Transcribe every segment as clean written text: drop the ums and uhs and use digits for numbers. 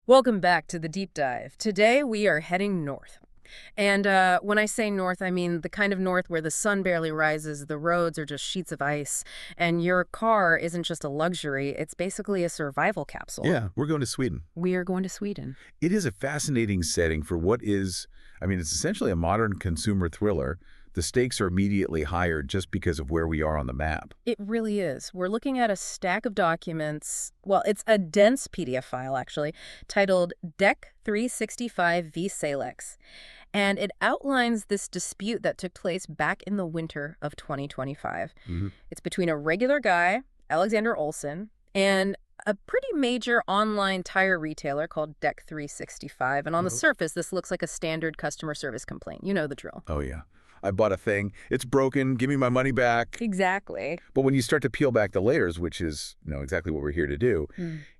Welcome back to the deep dive. Today we are heading north. And when I say north, I mean the kind of north where the sun barely rises, the roads are just sheets of ice, and your car isn't just a luxury, it's basically a survival capsule. Yeah, we're going to Sweden. We are going to Sweden. It is a fascinating setting for what is, it's essentially a modern consumer thriller. The stakes are immediately higher just because of where we are on the map. It really is. We're looking at a stack of documents. Well, it's a dense PDF file, actually, titled Däck365 VS Alex. And it outlines this dispute that took place back in the winter of 2025. It's between a regular guy, Alexander Olsen, and a pretty major online tire retailer called Däck365. And on the surface, this looks like a standard customer service complaint. You know the drill. Oh, yeah. I bought a thing. It's broken. Give me my money back. Exactly. But when you start to peel back the layers, which is exactly what we're here to do,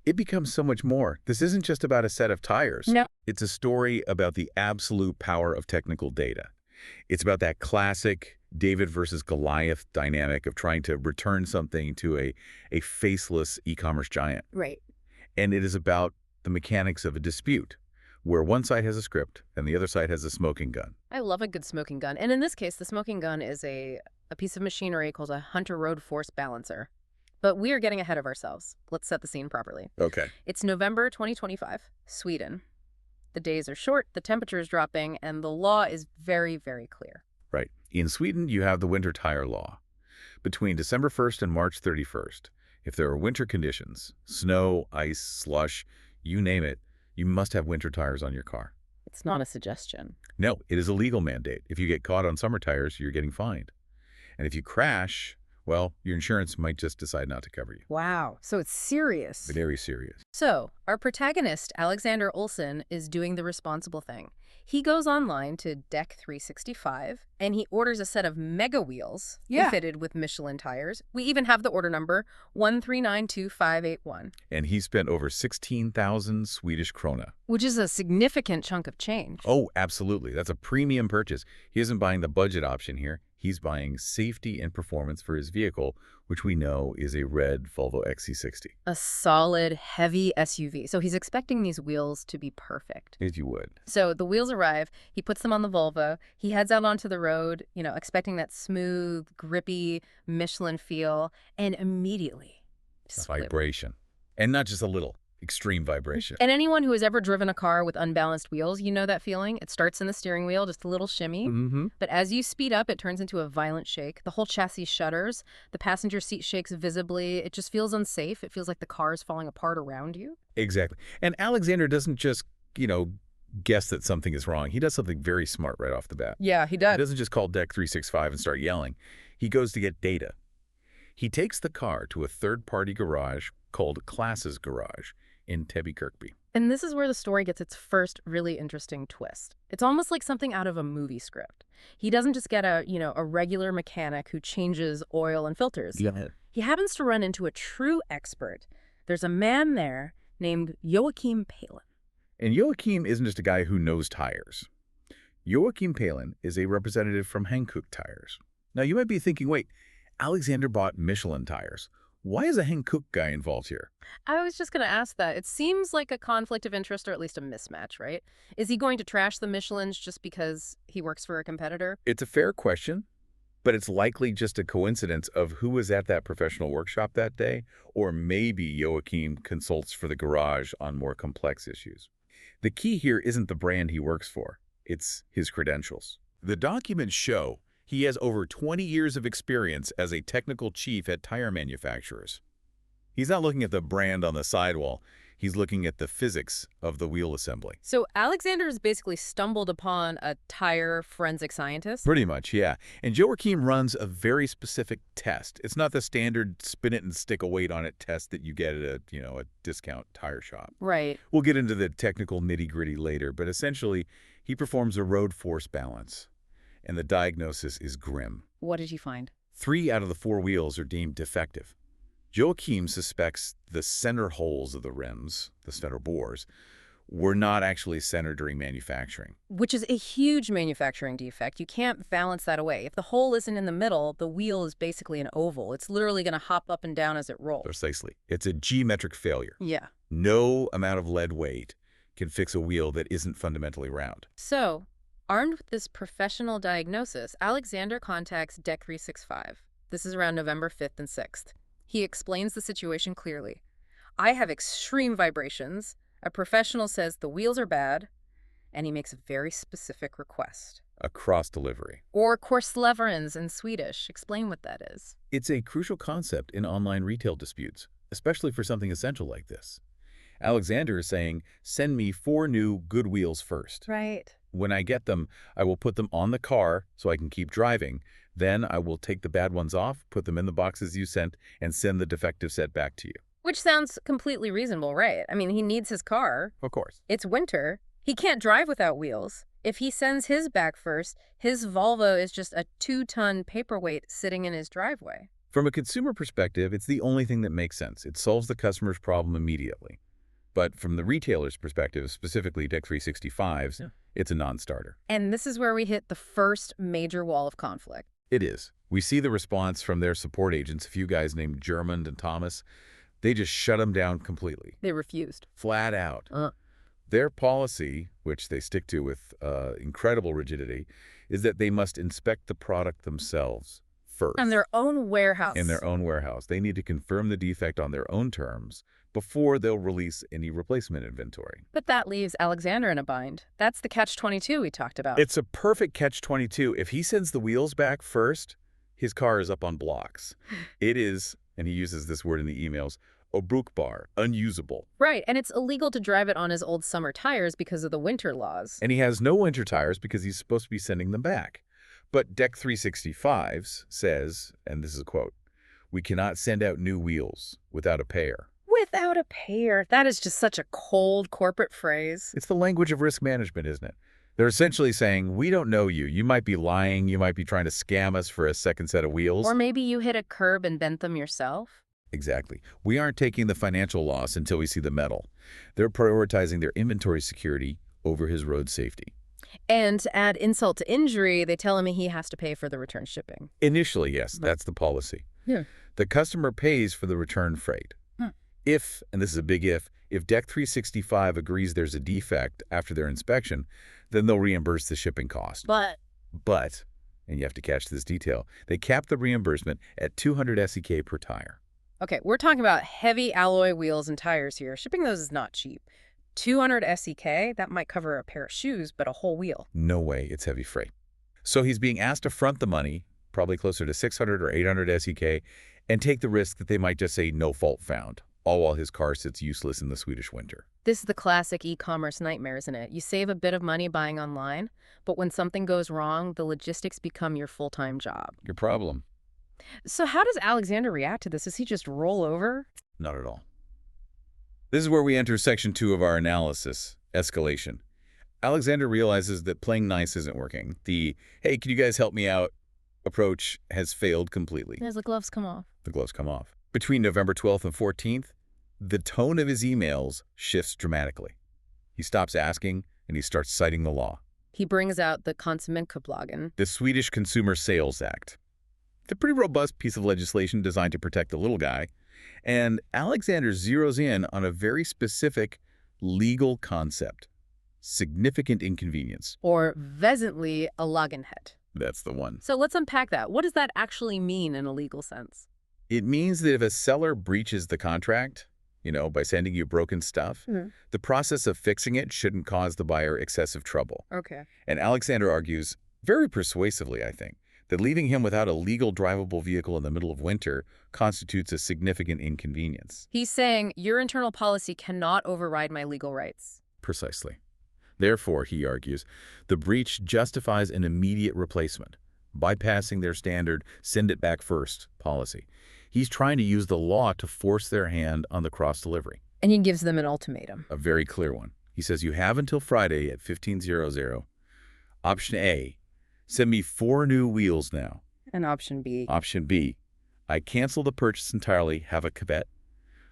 it becomes so much more. This isn't just about a set of tires. No. It's a story about the absolute power of technical data. It's about that classic David versus Goliath dynamic of trying to return something to a faceless e-commerce giant. Right. And it is about the mechanics of a dispute, where one side has a script and the other side has a smoking gun. I love a good smoking gun. And in this case, the smoking gun is a piece of machinery called a Hunter Road Force Balancer. But we are getting ahead of ourselves. Let's set the scene properly. Okay. It's November 2025, Sweden. The days are short, the temperature is dropping, and the law is very, very clear. Right. In Sweden, you have the winter tire law. Between December 1st and March 31st, if there are winter conditions, snow, ice, slush, you name it, you must have winter tires on your car. It's not a suggestion. No, it is a legal mandate. If you get caught on summer tires, you're getting fined. And if you crash, well, your insurance might just decide not to cover you. Wow. So it's serious. Very serious. So our protagonist, Alexander Olsen, is doing the responsible thing. He goes online to Däck365 and he orders a set of mega wheels fitted with Michelin tires. We even have the order number 1392581. And he spent over 16,000 Swedish krona. Which is a significant chunk of change. Oh, absolutely. That's a premium purchase. He isn't buying the budget option here. He's buying safety and performance for his vehicle, which we know is a red Volvo XC60. A solid, heavy SUV. So he's expecting these wheels to be perfect. As you would. So the wheels arrive, he puts them on the Volvo, he heads out onto the road, expecting that smooth, grippy Michelin feel, and immediately... Vibration. And not just a little. Extreme vibration. And anyone who has ever driven a car with unbalanced wheels, you know that feeling. It starts in the steering wheel, just a little shimmy. But as you speed up, it turns into a violent shake. The whole chassis shudders. The passenger seat shakes visibly. It just feels unsafe. It feels like the car is falling apart around you. Exactly. And Alexander doesn't just, guess that something is wrong. He does something very smart right off the bat. Yeah, he does. He doesn't just call Däck365 and start yelling. He goes to get data. He takes the car to a third-party garage called Class's Garage in Täby Kirkby. And this is where the story gets its first really interesting twist. It's almost like something out of a movie script. He doesn't just get a regular mechanic who changes oil and filters. Yeah. He happens to run into a true expert. There's a man there named Joakim Palin. And Joakim isn't just a guy who knows tires. Joakim Palin is a representative from Hankook Tires. Now, you might be thinking, wait, Alexander bought Michelin tires. Why is a Hankook guy involved here? I was just going to ask that. It seems like a conflict of interest or at least a mismatch, right? Is he going to trash the Michelins just because he works for a competitor? It's a fair question, but it's likely just a coincidence of who was at that professional workshop that day, or maybe Joakim consults for the garage on more complex issues. The key here isn't the brand he works for. It's his credentials. The documents show he has over 20 years of experience as a technical chief at tire manufacturers. He's not looking at the brand on the sidewall. He's looking at the physics of the wheel assembly. So Alexander's basically stumbled upon a tire forensic scientist? Pretty much, yeah. And Joakim runs a very specific test. It's not the standard spin it and stick a weight on it test that you get at a discount tire shop. Right. We'll get into the technical nitty-gritty later, but essentially, he performs a road force balance. And the diagnosis is grim. What did you find? 3 out of the 4 wheels are deemed defective. Joakim suspects the center holes of the rims, the center bores, were not actually centered during manufacturing. Which is a huge manufacturing defect. You can't balance that away. If the hole isn't in the middle, the wheel is basically an oval. It's literally going to hop up and down as it rolls. Precisely. It's a geometric failure. Yeah. No amount of lead weight can fix a wheel that isn't fundamentally round. So, armed with this professional diagnosis, Alexander contacts Däck365. This is around November 5th and 6th. He explains the situation clearly. I have extreme vibrations. A professional says the wheels are bad, and he makes a very specific request. A cross delivery. Or korsleverans in Swedish. Explain what that is. It's a crucial concept in online retail disputes, especially for something essential like this. Alexander is saying, send me 4 new good wheels first. Right. When I get them, I will put them on the car so I can keep driving. Then I will take the bad ones off, put them in the boxes you sent, and send the defective set back to you. Which sounds completely reasonable, right? I mean, he needs his car. Of course. It's winter. He can't drive without wheels. If he sends his back first, his Volvo is just a 2-ton paperweight sitting in his driveway. From a consumer perspective, it's the only thing that makes sense. It solves the customer's problem immediately. But from the retailer's perspective, specifically Däck365's, it's a non-starter. And this is where we hit the first major wall of conflict. It is. We see the response from their support agents, a few guys named Germund and Thomas. They just shut them down completely. They refused. Flat out. Their policy, which they stick to with incredible rigidity, is that they must inspect the product themselves first. In their own warehouse. In their own warehouse. They need to confirm the defect on their own terms before they'll release any replacement inventory. But that leaves Alexander in a bind. That's the catch-22 we talked about. It's a perfect catch-22. If he sends the wheels back first, his car is up on blocks. It is, and he uses this word in the emails, obrukbar, unusable. Right, and it's illegal to drive it on his old summer tires because of the winter laws. And he has no winter tires because he's supposed to be sending them back. But Däck365's says, and this is a quote, "We cannot send out new wheels without a payer." Without a payer. That is just such a cold corporate phrase. It's the language of risk management, isn't it? They're essentially saying, we don't know you. You might be lying. You might be trying to scam us for a second set of wheels. Or maybe you hit a curb and bent them yourself. Exactly. We aren't taking the financial loss until we see the metal. They're prioritizing their inventory security over his road safety. And to add insult to injury, they tell him he has to pay for the return shipping. Initially, yes, that's the policy. Yeah. The customer pays for the return freight. If, and this is a big if Däck365 agrees there's a defect after their inspection, then they'll reimburse the shipping cost. But, and you have to catch this detail, they cap the reimbursement at 200 SEK per tire. okay, we're talking about heavy alloy wheels and tires here. Shipping those is not cheap. 200 SEK, that might cover a pair of shoes, but a whole wheel. No way, it's heavy freight. So he's being asked to front the money, probably closer to 600 or 800 SEK, and take the risk that they might just say no fault found, all while his car sits useless in the Swedish winter. This is the classic e-commerce nightmare, isn't it? You save a bit of money buying online, but when something goes wrong, the logistics become your full-time job. Your problem? So how does Alexander react to this? Does he just roll over? Not at all. This is where we enter section 2 of our analysis, escalation. Alexander realizes that playing nice isn't working. The, hey, can you guys help me out approach has failed completely. As the gloves come off. The gloves come off. Between November 12th and 14th, the tone of his emails shifts dramatically. He stops asking, and he starts citing the law. He brings out the Konsumentkopplagen. The Swedish Consumer Sales Act. It's a pretty robust piece of legislation designed to protect the little guy. And Alexander zeroes in on a very specific legal concept. Significant inconvenience. Or vesentlig Alagenhet. That's the one. So let's unpack that. What does that actually mean in a legal sense? It means that if a seller breaches the contract, by sending you broken stuff, the process of fixing it shouldn't cause the buyer excessive trouble. Okay. And Alexander argues, very persuasively, I think, that leaving him without a legal drivable vehicle in the middle of winter constitutes a significant inconvenience. He's saying your internal policy cannot override my legal rights. Precisely. Therefore, he argues, the breach justifies an immediate replacement, bypassing their standard send it back first policy. He's trying to use the law to force their hand on the cross delivery. And he gives them an ultimatum. A very clear one. He says, you have until Friday at 15:00. Option A, send me 4 new wheels now. And option B. Option B, I cancel the purchase entirely, have a caveat.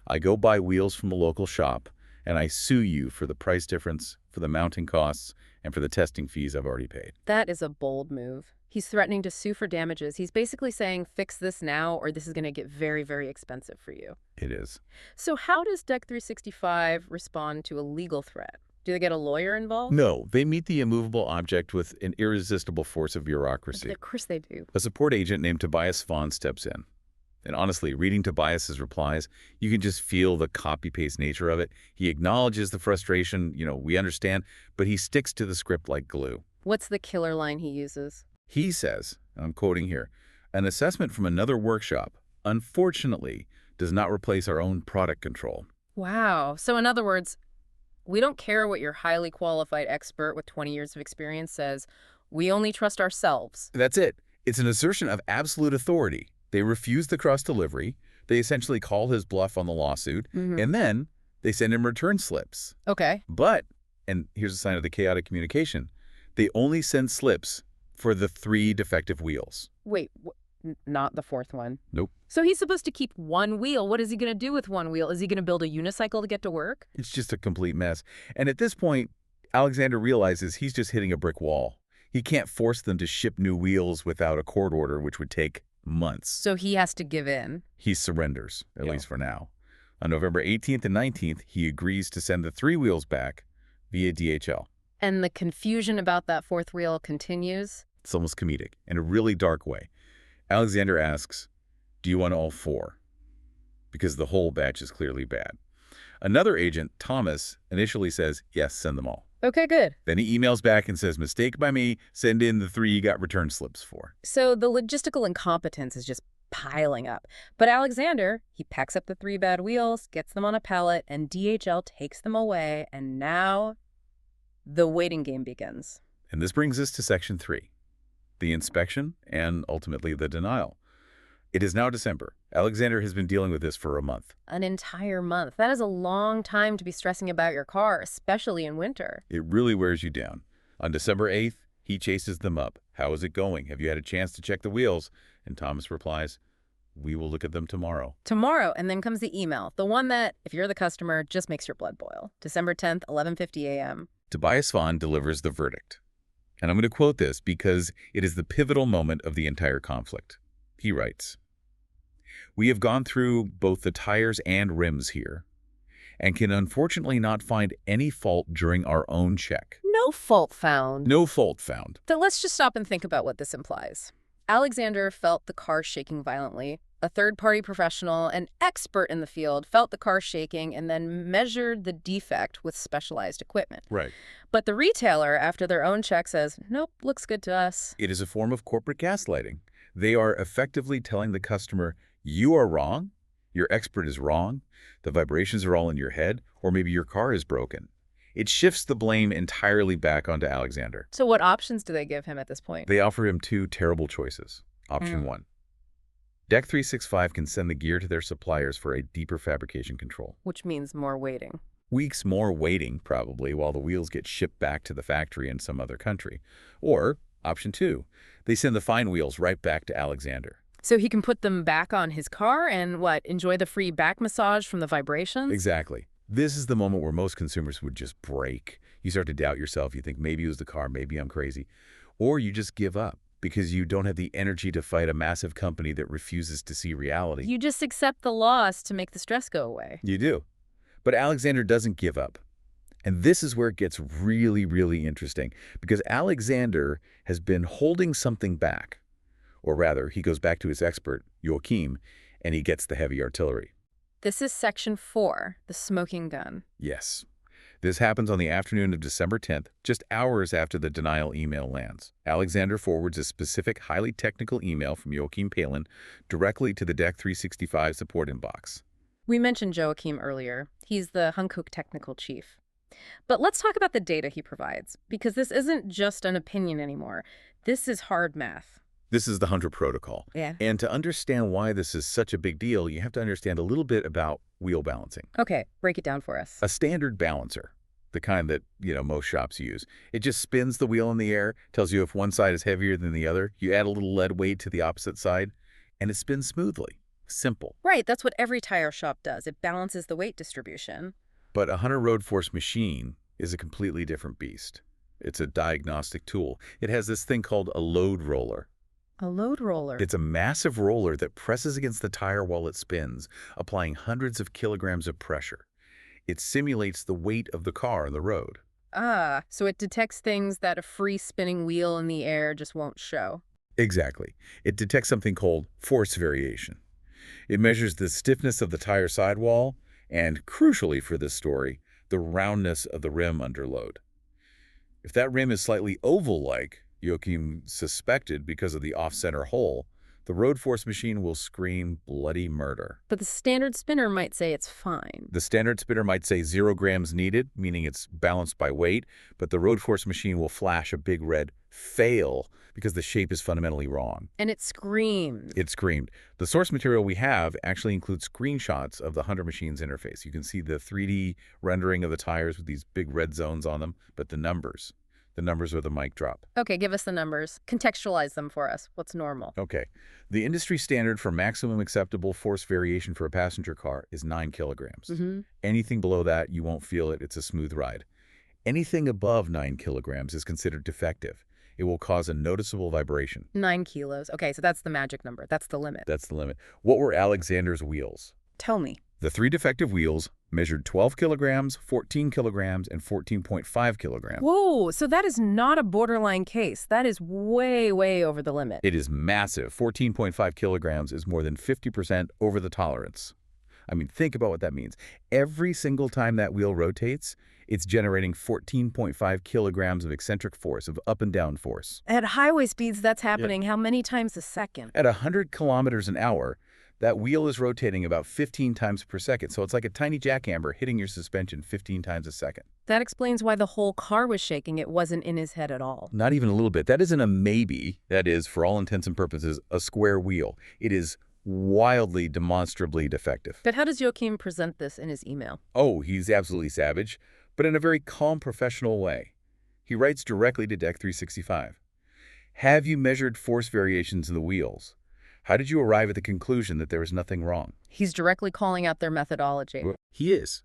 I go buy wheels from a local shop, and I sue you for the price difference, for the mounting costs, and for the testing fees I've already paid. That is a bold move. He's threatening to sue for damages. He's basically saying, fix this now, or this is going to get very, very expensive for you. It is. So how does Däck365 respond to a legal threat? Do they get a lawyer involved? No, they meet the immovable object with an irresistible force of bureaucracy. Of course they do. A support agent named Tobias Vaughn steps in. And honestly, reading Tobias's replies, you can just feel the copy-paste nature of it. He acknowledges the frustration, we understand, but he sticks to the script like glue. What's the killer line he uses? He says, I'm quoting here, an assessment from another workshop, unfortunately, does not replace our own product control. Wow. So in other words, we don't care what your highly qualified expert with 20 years of experience says. We only trust ourselves. That's it. It's an assertion of absolute authority. They refuse the cross delivery. They essentially call his bluff on the lawsuit. And then they send him return slips. Okay. But, and here's a sign of the chaotic communication, they only send slips for the 3 defective wheels. Wait, not the 4th one? Nope. So he's supposed to keep 1 wheel. What is he going to do with 1 wheel? Is he going to build a unicycle to get to work? It's just a complete mess. And at this point, Alexander realizes he's just hitting a brick wall. He can't force them to ship new wheels without a court order, which would take months. So he has to give in. He surrenders, at least for now. On November 18th and 19th, he agrees to send the 3 wheels back via DHL. And the confusion about that 4th wheel continues? It's almost comedic, in a really dark way. Alexander asks, do you want all 4? Because the whole batch is clearly bad. Another agent, Thomas, initially says, yes, send them all. Okay, good. Then he emails back and says, mistake by me, send in the 3 you got return slips for. So the logistical incompetence is just piling up. But Alexander, he packs up the 3 bad wheels, gets them on a pallet, and DHL takes them away, and now the waiting game begins. And this brings us to Section 3, the inspection and ultimately the denial. It is now December. Alexander has been dealing with this for a month. An entire month. That is a long time to be stressing about your car, especially in winter. It really wears you down. On December 8th, he chases them up. How is it going? Have you had a chance to check the wheels? And Thomas replies, we will look at them tomorrow. Tomorrow, and then comes the email, the one that, if you're the customer, just makes your blood boil. December 10th, 11:50 a.m. Tobias Vaughn delivers the verdict. And I'm going to quote this because it is the pivotal moment of the entire conflict. He writes, we have gone through both the tires and rims here and can unfortunately not find any fault during our own check. No fault found. No fault found. So let's just stop and think about what this implies. Alexander felt the car shaking violently. A third-party professional, an expert in the field, felt the car shaking and then measured the defect with specialized equipment. Right. But the retailer, after their own check, says, nope, looks good to us. It is a form of corporate gaslighting. They are effectively telling the customer, you are wrong, your expert is wrong, the vibrations are all in your head, or maybe your car is broken. It shifts the blame entirely back onto Alexander. So what options do they give him at this point? They offer him 2 terrible choices. Option 1. Däck365 can send the gear to their suppliers for a deeper fabrication control. Which means more waiting. Weeks more waiting, probably, while the wheels get shipped back to the factory in some other country. Or, option 2, they send the fine wheels right back to Alexander. So he can put them back on his car and, enjoy the free back massage from the vibrations? Exactly. This is the moment where most consumers would just break. You start to doubt yourself. You think, maybe it was the car, maybe I'm crazy. Or you just give up because you don't have the energy to fight a massive company that refuses to see reality. You just accept the loss to make the stress go away. You do. But Alexander doesn't give up. And this is where it gets really, really interesting, because Alexander has been holding something back. Or rather, he goes back to his expert, Joakim, and he gets the heavy artillery. This is Section 4, the smoking gun. Yes. This happens on the afternoon of December 10th, just hours after the denial email lands. Alexander forwards a specific, highly technical email from Joakim Palin directly to the Däck365 support inbox. We mentioned Joakim earlier. He's the Hankook technical chief. But let's talk about the data he provides, because this isn't just an opinion anymore. This is hard math. This is the Hunter protocol. Yeah. And to understand why this is such a big deal, you have to understand a little bit about wheel balancing. Okay, break it down for us. A standard balancer, the kind that, most shops use, it just spins the wheel in the air, tells you if one side is heavier than the other. You add a little lead weight to the opposite side, and it spins smoothly. Simple. Right, that's what every tire shop does. It balances the weight distribution. But a Hunter Road Force machine is a completely different beast. It's a diagnostic tool. It has this thing called a load roller. A load roller? It's a massive roller that presses against the tire while it spins, applying hundreds of kilograms of pressure. It simulates the weight of the car on the road. Ah, so it detects things that a free spinning wheel in the air just won't show. Exactly. It detects something called force variation. It measures the stiffness of the tire sidewall and, crucially for this story, the roundness of the rim under load. If that rim is slightly oval-like, Joakim suspected because of the off-center hole, the road force machine will scream bloody murder. But the standard spinner might say it's fine. The standard spinner might say 0 grams needed, meaning it's balanced by weight, but the road force machine will flash a big red fail because the shape is fundamentally wrong. And it screams. It screamed. The source material we have actually includes screenshots of the Hunter machine's interface. You can see the 3D rendering of the tires with these big red zones on them, but the numbers are the mic drop. Okay, give us the numbers. Contextualize them for us. What's normal? Okay. The industry standard for maximum acceptable force variation for a passenger car is 9 kilograms. Anything below that, you won't feel it. It's a smooth ride. Anything above 9 kilograms is considered defective. It will cause a noticeable vibration. 9 kilos. Okay, so that's the magic number. That's the limit. That's the limit. What were Alexander's wheels? Tell me. The 3 defective wheels measured 12 kilograms, 14 kilograms, and 14.5 kilograms. Whoa, so that is not a borderline case. That is way, way over the limit. It is massive. 14.5 kilograms is more than 50% over the tolerance. I mean, think about what that means. Every single time that wheel rotates, it's generating 14.5 kilograms of eccentric force, of up and down force. At highway speeds, that's happening how many times a second? At 100 kilometers an hour, that wheel is rotating about 15 times per second. So it's like a tiny jackhammer hitting your suspension 15 times a second. That explains why the whole car was shaking. It wasn't in his head at all. Not even a little bit. That isn't a maybe. That is, for all intents and purposes, a square wheel. It is wildly, demonstrably defective. But how does Joakim present this in his email? Oh, he's absolutely savage, but in a very calm, professional way. He writes directly to Däck365. Have you measured force variations in the wheels? How did you arrive at the conclusion that there was nothing wrong? He's directly calling out their methodology. He is.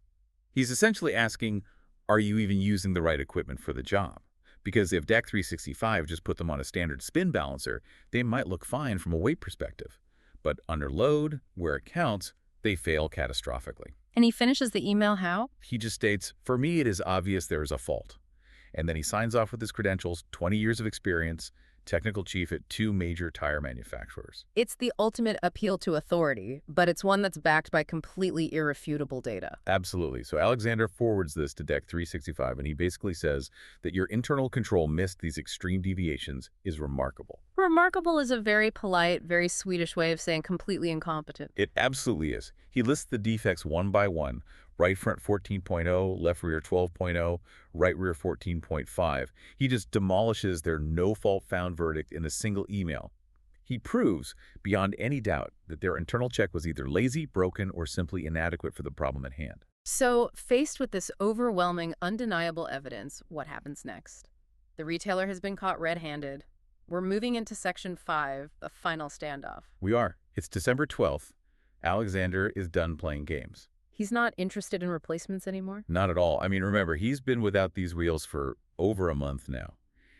He's essentially asking, are you even using the right equipment for the job? Because if Däck365 just put them on a standard spin balancer, they might look fine from a weight perspective. But under load, where it counts, they fail catastrophically. And he finishes the email how? He just states, for me, it is obvious there is a fault. And then he signs off with his credentials, 20 years of experience, technical chief at 2 major tire manufacturers. It's the ultimate appeal to authority, but it's one that's backed by completely irrefutable data. Absolutely. So Alexander forwards this to Däck365, and he basically says that your internal control missed these extreme deviations is remarkable. Remarkable is a very polite, very Swedish way of saying completely incompetent. It absolutely is. He lists the defects one by one. Right front 14.0, left rear 12.0, right rear 14.5. He just demolishes their no-fault found verdict in a single email. He proves, beyond any doubt, that their internal check was either lazy, broken, or simply inadequate for the problem at hand. So, faced with this overwhelming, undeniable evidence, what happens next? The retailer has been caught red-handed. We're moving into Section 5, the final standoff. We are. It's December 12th. Alexander is done playing games. He's not interested in replacements anymore? Not at all. I mean, remember, he's been without these wheels for over a month now.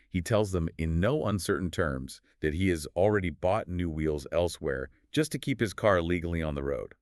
He tells them in no uncertain terms that he has already bought new wheels elsewhere just to keep his car legally on the road.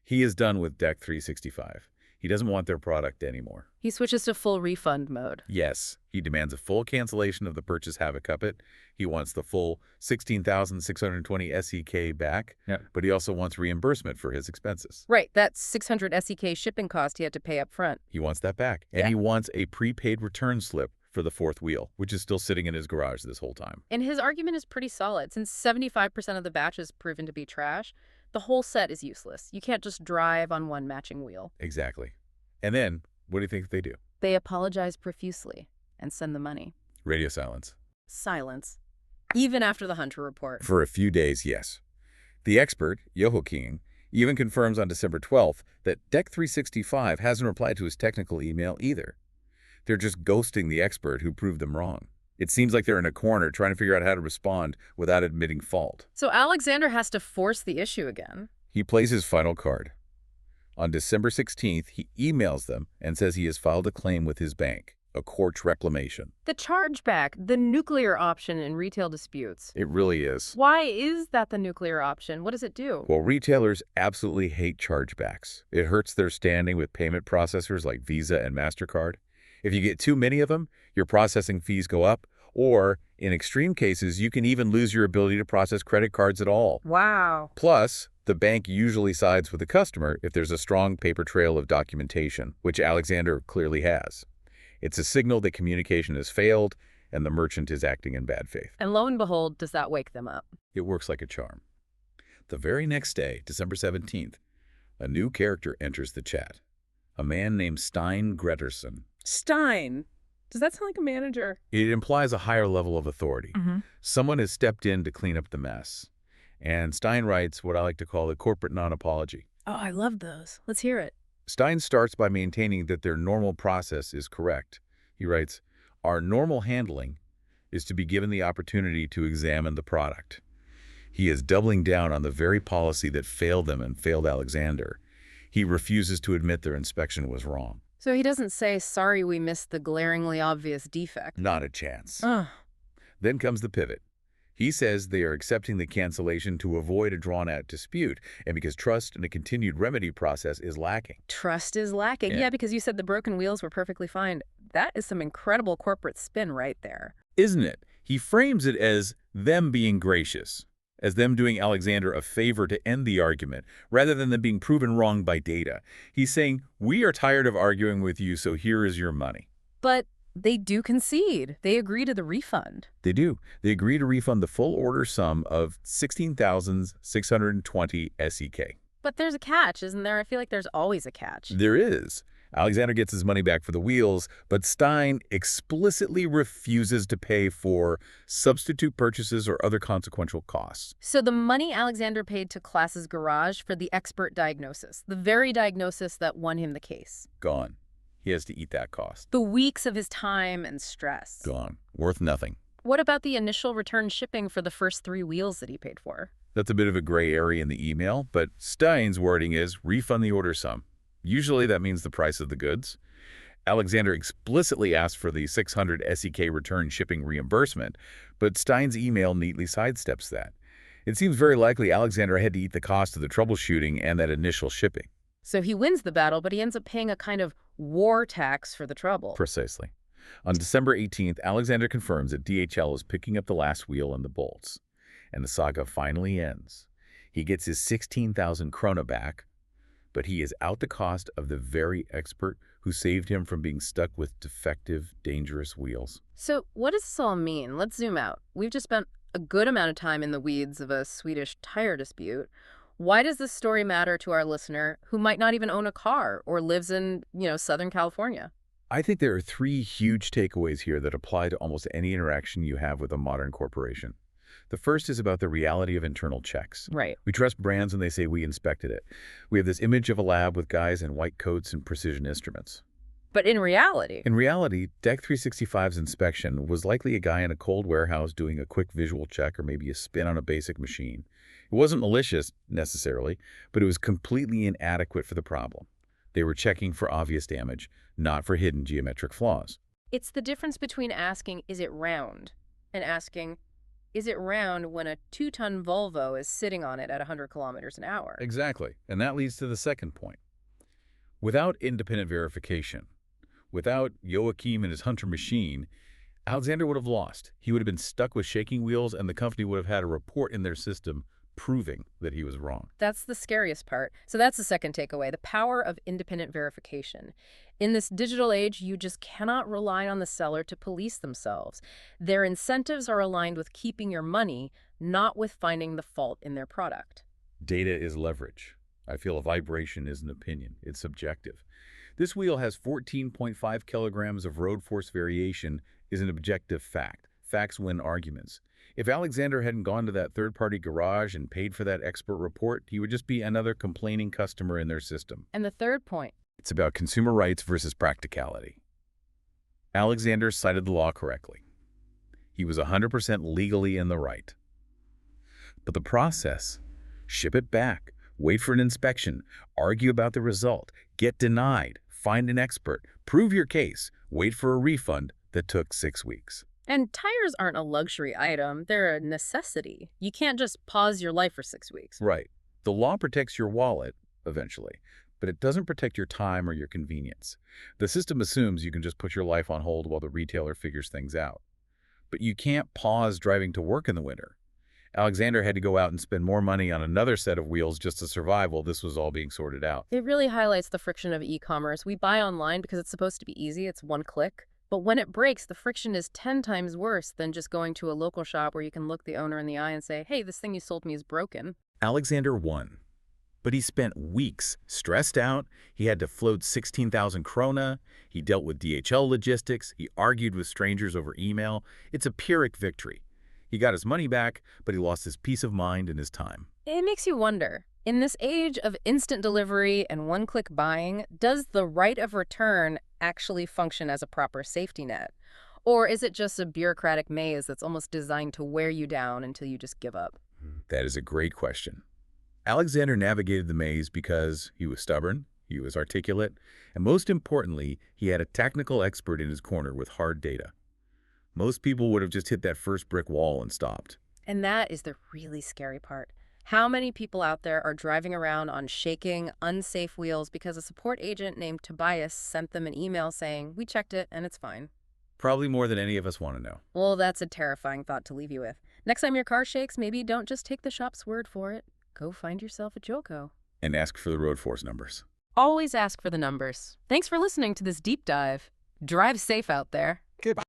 He is done with Däck365. He doesn't want their product anymore. He switches to full refund mode. Yes, he demands a full cancellation of the purchase Havoc Cuppet. He wants the full 16,620 SEK back, but he also wants reimbursement for his expenses. Right, that 600 SEK shipping cost he had to pay up front. He wants that back. And he wants a prepaid return slip for the 4th wheel, which is still sitting in his garage this whole time. And his argument is pretty solid. Since 75% of the batch is proven to be trash, the whole set is useless. You can't just drive on one matching wheel. Exactly. And then, what do you think they do? They apologize profusely and send the money. Radio silence. Silence. Even after the Hunter report. For a few days, yes. The expert, Joakim, even confirms on December 12th that Däck365 hasn't replied to his technical email either. They're just ghosting the expert who proved them wrong. It seems like they're in a corner trying to figure out how to respond without admitting fault. So Alexander has to force the issue again. He plays his final card. On December 16th, he emails them and says he has filed a claim with his bank, a court reclamation. The chargeback, the nuclear option in retail disputes. It really is. Why is that the nuclear option? What does it do? Well, retailers absolutely hate chargebacks. It hurts their standing with payment processors like Visa and MasterCard. If you get too many of them, your processing fees go up, or, in extreme cases, you can even lose your ability to process credit cards at all. Wow. Plus, the bank usually sides with the customer if there's a strong paper trail of documentation, which Alexander clearly has. It's a signal that communication has failed and the merchant is acting in bad faith. And lo and behold, does that wake them up? It works like a charm. The very next day, December 17th, a new character enters the chat. A man named Stein Gretarsson. Stein. Does that sound like a manager? It implies a higher level of authority. Someone has stepped in to clean up the mess. And Stein writes what I like to call a corporate non-apology. Oh, I love those. Let's hear it. Stein starts by maintaining that their normal process is correct. He writes, "Our normal handling is to be given the opportunity to examine the product." He is doubling down on the very policy that failed them and failed Alexander. He refuses to admit their inspection was wrong. So he doesn't say, sorry, we missed the glaringly obvious defect. Not a chance. Ugh. Then comes the pivot. He says they are accepting the cancellation to avoid a drawn-out dispute, and because trust and a continued remedy process is lacking. Trust is lacking. Yeah. Yeah, because you said the broken wheels were perfectly fine. That is some incredible corporate spin right there. Isn't it? He frames it as them being gracious, as them doing Alexander a favor to end the argument, rather than them being proven wrong by data. He's saying, we are tired of arguing with you, so here is your money. But they do concede. They agree to the refund. They do. They agree to refund the full order sum of 16,620 SEK. But there's a catch, isn't there? I feel like there's always a catch. There is. Alexander gets his money back for the wheels, but Stein explicitly refuses to pay for substitute purchases or other consequential costs. So the money Alexander paid to Klaas's garage for the expert diagnosis, the very diagnosis that won him the case. Gone. He has to eat that cost. The weeks of his time and stress. Gone. Worth nothing. What about the initial return shipping for the first 3 wheels that he paid for? That's a bit of a gray area in the email, but Stein's wording is refund the order sum. Usually that means the price of the goods. Alexander explicitly asked for the 600 SEK return shipping reimbursement, but Stein's email neatly sidesteps that. It seems very likely Alexander had to eat the cost of the troubleshooting and that initial shipping. So he wins the battle, but he ends up paying a kind of war tax for the trouble. Precisely. On December 18th, Alexander confirms that DHL is picking up the last wheel and the bolts. And the saga finally ends. He gets his 16,000 krona back, but he is out the cost of the very expert who saved him from being stuck with defective, dangerous wheels. So what does this all mean? Let's zoom out. We've just spent a good amount of time in the weeds of a Swedish tire dispute. Why does this story matter to our listener who might not even own a car or lives in, Southern California? I think there are 3 huge takeaways here that apply to almost any interaction you have with a modern corporation. The first is about the reality of internal checks. Right. We trust brands when they say we inspected it. We have this image of a lab with guys in white coats and precision instruments. But in reality, Däck365's inspection was likely a guy in a cold warehouse doing a quick visual check or maybe a spin on a basic machine. It wasn't malicious, necessarily, but it was completely inadequate for the problem. They were checking for obvious damage, not for hidden geometric flaws. it's the difference between asking, is it round, and asking, is it round when a 2-ton Volvo is sitting on it at 100 kilometers an hour? Exactly. And that leads to the second point. Without independent verification, without Joakim and his Hunter machine, Alexander would have lost. He would have been stuck with shaking wheels, and the company would have had a report in their system proving that he was wrong. That's the scariest part. So that's the second takeaway, the power of independent verification. In this digital age, you just cannot rely on the seller to police themselves. Their incentives are aligned with keeping your money, not with finding the fault in their product. Data is leverage. I feel a vibration is an opinion. It's subjective. This wheel has 14.5 kilograms of road force variation is an objective fact. Facts win arguments. If Alexander hadn't gone to that third-party garage and paid for that expert report, he would just be another complaining customer in their system. And the third point. It's about consumer rights versus practicality. Alexander cited the law correctly. He was 100% legally in the right. But the process, ship it back, wait for an inspection, argue about the result, get denied, find an expert, prove your case, wait for a refund that took 6 weeks. And tires aren't a luxury item. They're a necessity. You can't just pause your life for 6 weeks. Right. The law protects your wallet, eventually, but it doesn't protect your time or your convenience. The system assumes you can just put your life on hold while the retailer figures things out. But you can't pause driving to work in the winter. Alexander had to go out and spend more money on another set of wheels just to survive while this was all being sorted out. It really highlights the friction of e-commerce. We buy online because it's supposed to be easy, it's one click. But when it breaks, the friction is 10 times worse than just going to a local shop where you can look the owner in the eye and say, hey, this thing you sold me is broken. Alexander won. But he spent weeks stressed out. He had to float 16,000 krona. He dealt with DHL logistics. He argued with strangers over email. It's a Pyrrhic victory. He got his money back, but he lost his peace of mind and his time. It makes you wonder, in this age of instant delivery and one-click buying, does the right of return actually function as a proper safety net? Or is it just a bureaucratic maze that's almost designed to wear you down until you just give up? That is a great question. Alexander navigated the maze because he was stubborn, he was articulate, and most importantly, he had a technical expert in his corner with hard data. Most people would have just hit that first brick wall and stopped. And that is the really scary part. How many people out there are driving around on shaking, unsafe wheels because a support agent named Tobias sent them an email saying, we checked it and it's fine? Probably more than any of us want to know. Well, that's a terrifying thought to leave you with. Next time your car shakes, maybe don't just take the shop's word for it. Go find yourself a Joko. And ask for the road force numbers. Always ask for the numbers. Thanks for listening to this deep dive. Drive safe out there. Goodbye.